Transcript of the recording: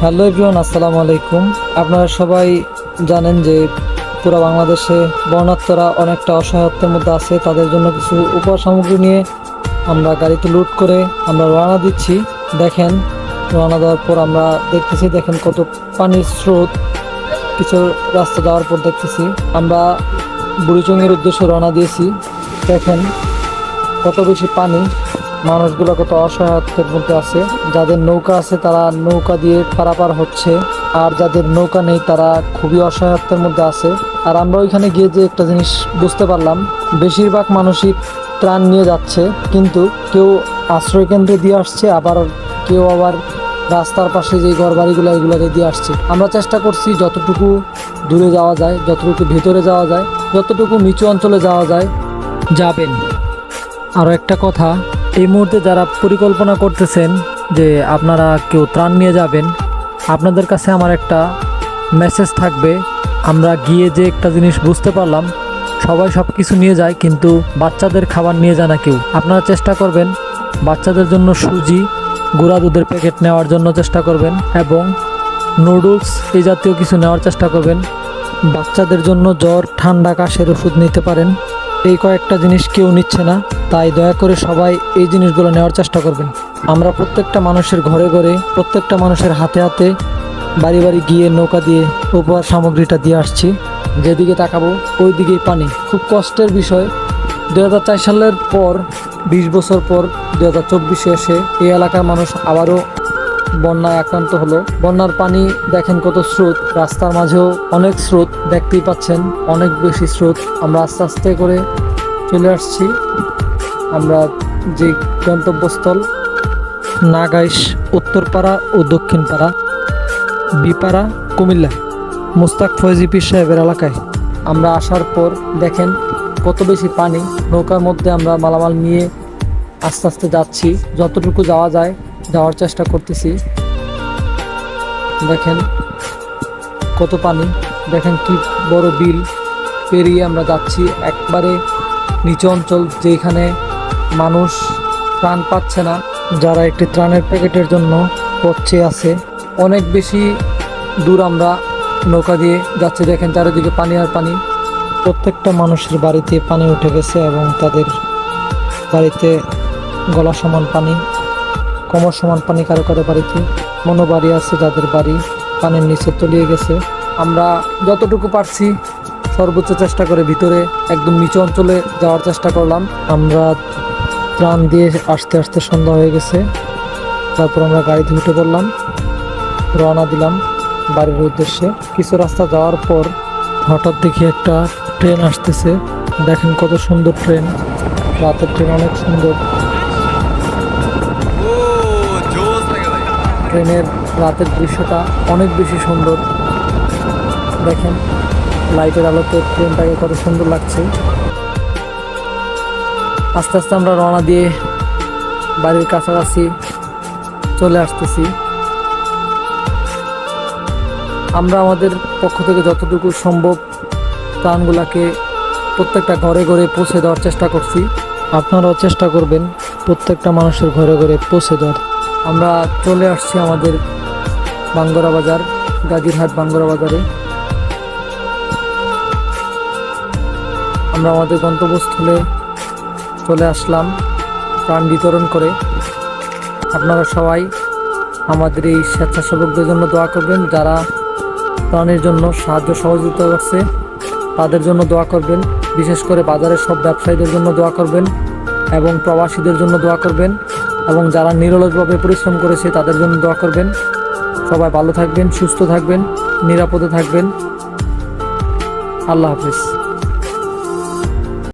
Hello everyone, আসসালামু আলাইকুম। আপনারা সবাই জানেন যে পুরো বাংলাদেশে বন্যার্তরা অনেকটা অসহায়ত্বের মধ্যে আছে। তাদের জন্য কিছু উপহার সামগ্রী নিয়ে আমরা গাড়িতে লোড করে আমরা রওনা দিচ্ছি। দেখেন, রওনা দেওয়ার পর আমরা দেখতেছি, দেখেন কত পানির স্রোত। কিছু রাস্তা যাওয়ার পর দেখতেছি আমরা বুড়িচংয়ের উদ্দেশ্যে রওনা দিয়েছি। দেখেন কত বেশি পানি, মানুষগুলো কত অসহায়ত্বের মধ্যে আছে। যাদের নৌকা আছে তারা নৌকা দিয়ে পারাপার হচ্ছে, আর যাদের নৌকা নেই তারা খুবই অসহায়ত্বের মধ্যে আছে। আর আমরা ওইখানে গিয়ে যে একটা জিনিস বুঝতে পারলাম, বেশিরভাগ মানুষই ত্রাণ নিয়ে যাচ্ছে, কিন্তু কেউ আশ্রয় কেন্দ্রে দিয়ে আসছে, আবার কেউ আবার রাস্তার পাশে যে ঘর বাড়িগুলো এগুলোকে দিয়ে আসছে। আমরা চেষ্টা করছি যতটুকু দূরে যাওয়া যায়, যতটুকু ভিতরে যাওয়া যায়, যতটুকু নিচু অঞ্চলে যাওয়া যায় যাবেন। আরও একটা কথা, এই মুহূর্তে যারা পরিকল্পনা করতেছেন যে আপনারা কেউ ত্রাণ নিয়ে যাবেন, আপনাদের কাছে আমার একটা মেসেজ থাকবে। আমরা গিয়ে যে একটা জিনিস বুঝতে পারলাম, সবাই সব কিছু নিয়ে যায় কিন্তু বাচ্চাদের খাবার নিয়ে যায় না কেউ। আপনারা চেষ্টা করবেন বাচ্চাদের জন্য সুজি, গুঁড়া দুধের প্যাকেট নেওয়ার জন্য চেষ্টা করবেন, এবং নুডলস এই জাতীয় কিছু নেওয়ার চেষ্টা করবেন। বাচ্চাদের জন্য জ্বর, ঠান্ডা, কাশের ওষুধ নিতে পারেন। এই কয়েকটা জিনিস কেউ নিচ্ছে না, তাই দয়া করে সবাই এই জিনিসগুলো নেওয়ার চেষ্টা করবেন। আমরা প্রত্যেকটা মানুষের ঘরে ঘরে, প্রত্যেকটা মানুষের হাতে হাতে, বাড়ি বাড়ি গিয়ে নৌকা দিয়ে উপহার সামগ্রীটা দিয়ে আসছি। যেদিকে তাকাবো ওই দিকেই পানি। খুব কষ্টের বিষয়, 2004 সালের পর 20 বছর পর 2024-এ এসে এই এলাকার মানুষ আবারও বন্যায় আক্রান্ত হলো। বন্যার পানি দেখেন কত স্রোত, রাস্তার মাঝেও অনেক স্রোত, দেখতেই পাচ্ছেন অনেক বেশি স্রোত। আমরা আস্তে আস্তে করে চলে আসছি আমরা যে গন্তব্যস্থল, নাগাইশ, উত্তরপাড়া ও দক্ষিণপাড়া, বিপাড়া, কুমিল্লা, মুস্তাক ফয়জি পীর সাহেবের এলাকায়। আমরা আসার পর দেখেন কত বেশি পানি। নৌকার মধ্যে আমরা মালামাল নিয়ে আস্তে আস্তে যাচ্ছি, যতটুকু যাওয়া যায় যাওয়ার চেষ্টা করতেছি। দেখেন কত পানি, দেখেন কি বড় বিল পেরিয়ে আমরা যাচ্ছি একবারে নিচু অঞ্চল, যেখানে মানুষ ত্রাণ পাচ্ছে না, যারা একটি ত্রাণের প্যাকেটের জন্য পথে আছে। অনেক বেশি দূর আমরা নৌকা দিয়ে যাচ্ছি, দেখেন চারিদিকে পানি আর পানি। প্রত্যেকটা মানুষের বাড়িতে পানি উঠে গেছে এবং তাদের বাড়িতে গলা সমান পানি, কোমর সমান পানি কারো কারো বাড়িতে। বাড়ি আছে যাদের বাড়ি পানির নিচে তলিয়ে গেছে। আমরা যতটুকু পারছি সর্বোচ্চ চেষ্টা করে ভিতরে একদম নিচু অঞ্চলে যাওয়ার চেষ্টা করলাম। আমরা ত্রাণ দিয়ে আস্তে আস্তে সন্ধ্যা হয়ে গেছে। তারপর আমরা গাড়িতে উঠে পড়লাম, রওনা দিলাম বাড়ির উদ্দেশ্যে। কিছু রাস্তা যাওয়ার পর হঠাৎ দেখি একটা ট্রেন আসতেছে। দেখেন কত সুন্দর ট্রেন, রাতের ট্রেন, অনেক সুন্দর। ট্রেনের রাতের দৃশ্যটা অনেক বেশি সুন্দর। দেখেন লাইটের আলোতে ট্রেনটাকে কত সুন্দর লাগছে। আস্তে আস্তে আমরা রওনা দিয়ে বাড়ির কাছাকাছি চলে আসতেছি। আমরা আমাদের পক্ষ থেকে যতটুকু সম্ভব ত্রাণগুলাকে প্রত্যেকটা ঘরে ঘরে পৌঁছে দেওয়ার চেষ্টা করছি। আপনারাও চেষ্টা করবেন প্রত্যেকটা মানুষের ঘরে ঘরে পৌঁছে দেওয়ার। আমরা চলে আসছি আমাদের বাঙ্গরা বাজার, গাজীরহাট বাঙ্গরা বাজারে। আমরা আমাদের গন্তব্যস্থলে চলে আসলাম ত্রাণ বিতরণ করে। আপনারা সবাই আমাদের এই স্বেচ্ছাসেবকদের জন্য দোয়া করবেন, যারা ত্রাণের জন্য সাহায্য সহযোগিতা করছে তাদের জন্য দোয়া করবেন। বিশেষ করে বাজারের সব ব্যবসায়ীদের জন্য দোয়া করবেন এবং প্রবাসীদের জন্য দোয়া করবেন, এবং যারা নিরলসভাবে পরিশ্রম করেছে তাদের জন্য দোয়া করবেন। সবাই ভালো থাকবেন, সুস্থ থাকবেন, নিরাপদে থাকবেন। আল্লাহ হাফেজ।